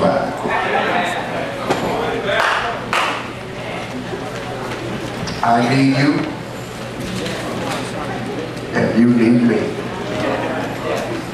crucified. I need you, and you need me.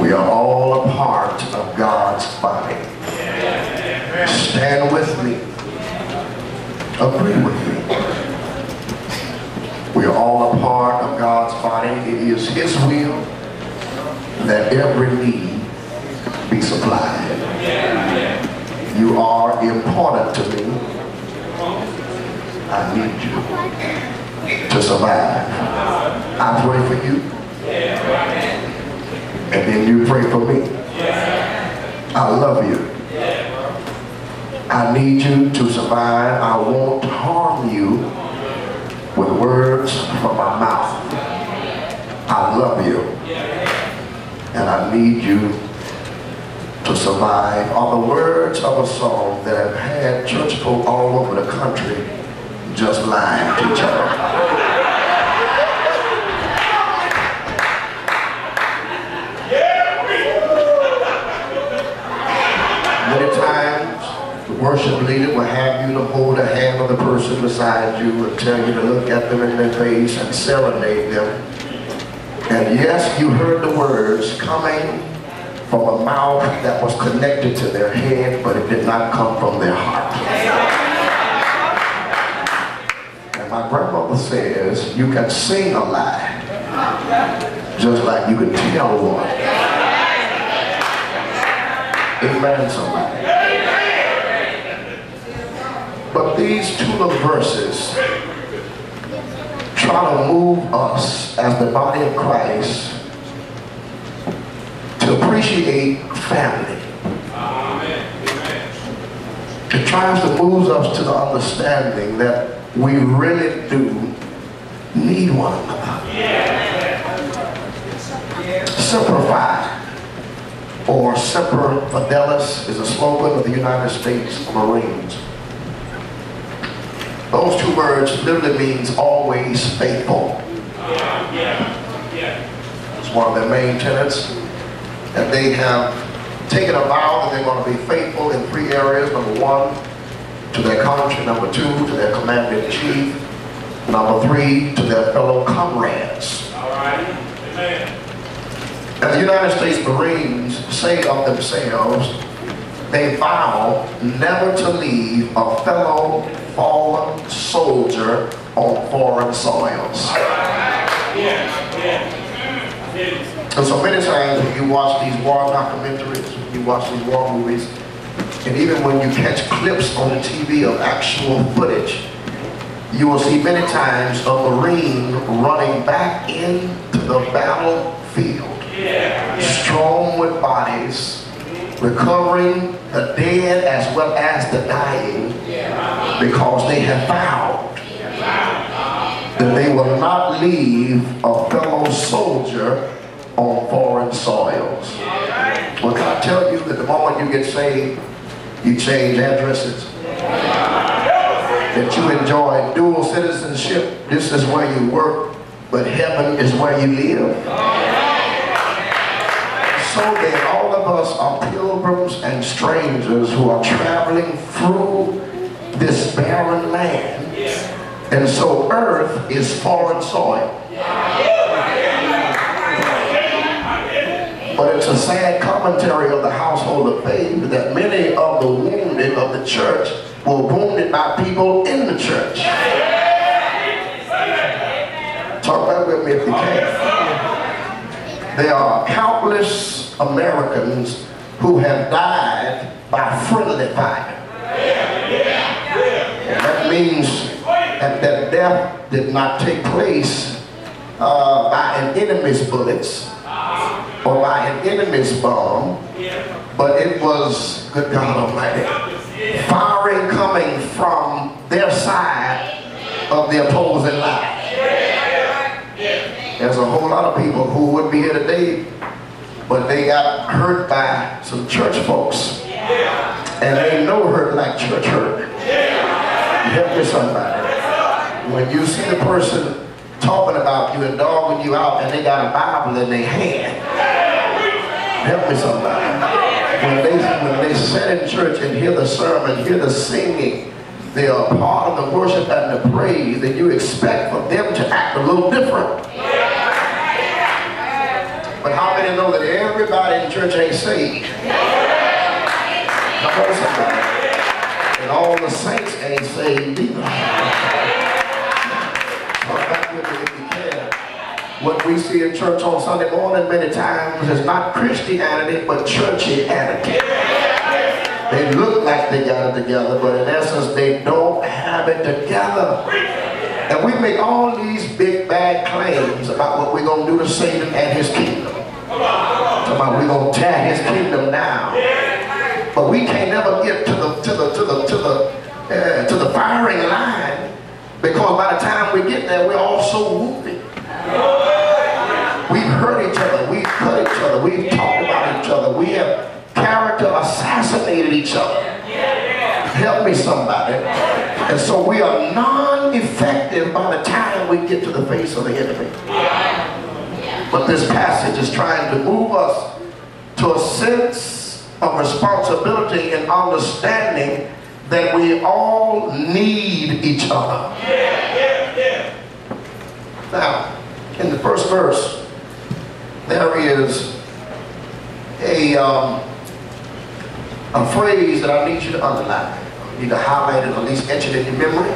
We are all a part of God's body. Stand with me. Agree with me. We are all a part of God's body. It is His will that every need be supplied. You are important to me. I need you to survive. I pray for you, and then you pray for me. I love you. I need you to survive. I won't harm you with words from my mouth. I love you, and I need you to survive are the words of a song that have had church folk all over the country just lying to each other. Many times the worship leader will have you to hold the hand of the person beside you and tell you to look at them in their face and serenade them. And yes, you heard the words coming from a mouth that was connected to their head, but it did not come from their heart. And my grandmother says, you can sing a lie, just like you can tell one. Amen, somebody. But these two little verses try to move us as the body of Christ to appreciate family. It tries to move us to the understanding that we really do need one another. Semper Fi, or Semper Fidelis, is a slogan of the United States Marines. Those two words literally means always faithful. It's one of their main tenets. And they have taken a vow that they're going to be faithful in three areas. Number one, to their country. Number two, to their commander-in-chief. Number three, to their fellow comrades. All right. Amen. And the United States Marines say of themselves, they vow never to leave a fellow fallen soldier on foreign soils. And so many times when you watch these war documentaries, when you watch these war movies, and even when you catch clips on the TV of actual footage, you will see many times a Marine running back into the battlefield, strong with bodies, recovering the dead as well as the dying, because they have vowed that they will not leave a fellow soldier on foreign soils. Well, can I tell you that the moment you get saved, you change addresses? That you enjoy dual citizenship. This is where you work, but heaven is where you live. So then all of us are pilgrims and strangers who are traveling through this barren land. And so earth is foreign soil. But it's a sad commentary of the household of faith that many of the wounded of the church were wounded by people in the church. Talk back with me if you can. There are countless Americans who have died by friendly fire. And that means that their death did not take place by an enemy's bullets or by an enemy's bomb, but it was, good God Almighty, firing coming from their side of the opposing line. There's a whole lot of people who would be here today, but they got hurt by some church folks. And they know hurt like church hurt. Help me somebody. When you see the person talking about you and dogging you out and they got a Bible in their hand, help me somebody. When they sit in church and hear the sermon, hear the singing, they are part of the worship and the praise, then you expect for them to act a little different. But how many know that everybody in church ain't saved? Come on, somebody. And all the saints ain't saved either. Talk back with me if you can. What we see in church on Sunday morning many times is not Christianity, but churchianity. They look like they got it together, but in essence, they don't have it together. And we make all these big bad claims about what we're going to do to Satan and his kingdom. About we're going to tear his kingdom down. But we can't never get to the firing line, because by the time we get there, we're all so wounded. We've hurt each other, we've cut each other, we've talked about each other, we have character assassinated each other. Help me, somebody. And so we are non-effective by the time we get to the face of the enemy. But this passage is trying to move us to a sense of responsibility and understanding that we all need each other. Now, in the first verse, there is a phrase that I need you to underline. You need to highlight it, or at least etch it in your memory.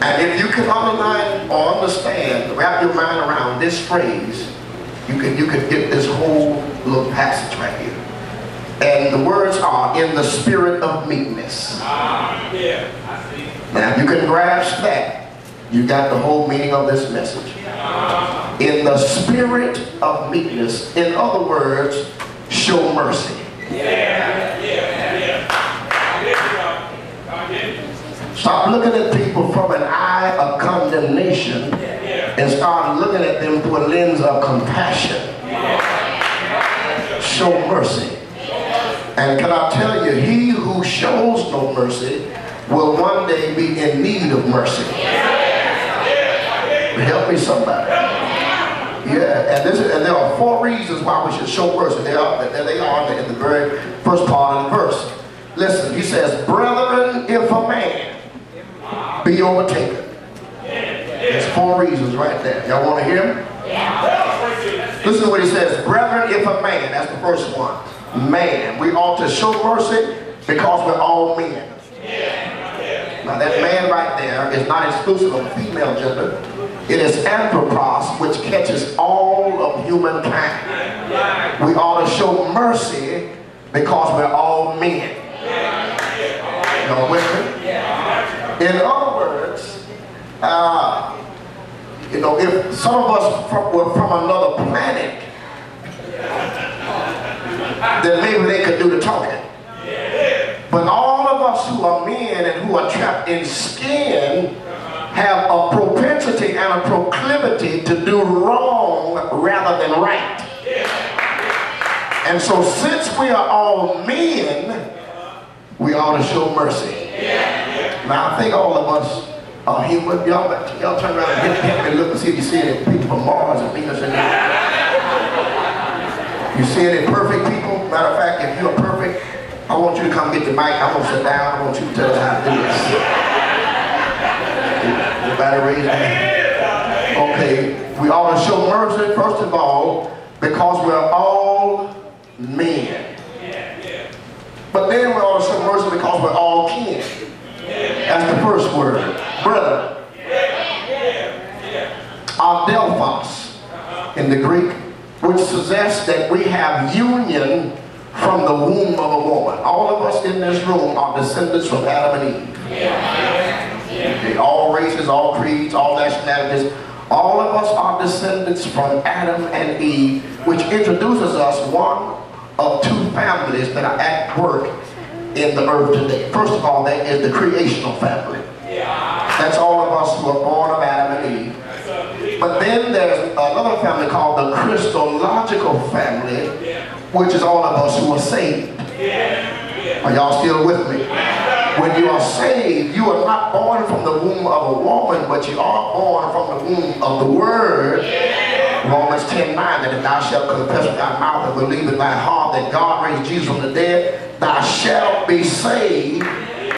And if you can underline or understand, wrap your mind around this phrase, you can get this whole little passage right here. And the words are, in the spirit of meekness. Yeah, I see. Now, if you can grasp that, you got the whole meaning of this message. In the spirit of meekness. In other words, show mercy. Stop looking at people from an eye of condemnation and start looking at them through a lens of compassion. Show mercy. And can I tell you, he who shows no mercy will one day be in need of mercy. Help me, somebody. Yeah, and there are 4 reasons why we should show mercy. They are in the very first part of the verse. Listen, he says, brethren, if a man be overtaken. There's 4 reasons right there. Y'all want to hear him? Listen to what he says. Brethren, if a man, that's the first one. Man, we ought to show mercy because we're all men. Now that man right there is not exclusive of female gender. It is anthropos, which catches all of humankind. We ought to show mercy because we're all men. Y'all with me? In other words, you know, if some of us were from another planet, then maybe they could do the talking. But all of us who are men and who are trapped in skin have a propensity and a proclivity to do wrong rather than right. And so since we are all men, we ought to show mercy. Now I think all of us are human. Y'all turn around and help me look and see if you see any people from Mars and Venus in there. You see any perfect people? Matter of fact, if you're perfect, I want you to come get your mic. I'm going to sit down. I want you to tell us how to do this. Everybody raise their hand. Okay, we ought to show mercy, first of all, because we're all men. But then we ought to show mercy because we're all kin. That's the first word. Brother. Adelphos in the Greek, which suggests that we have union from the womb of a woman. All of us in this room are descendants from Adam and Eve. Okay, all races, all creeds, all nationalities, all of us are descendants from Adam and Eve, which introduces us one of 2 families that are at work in the earth today. First of all, that is the creational family. That's all of us who are born of Adam and Eve. But then there's another family called the Christological family, which is all of us who are saved. Are y'all still with me? When you are saved, you are not born from the womb of a woman, but you are born from the womb of the Word. Romans 10:9, that if thou shalt confess with thy mouth and believe in thy heart that God raised Jesus from the dead, thou shalt be saved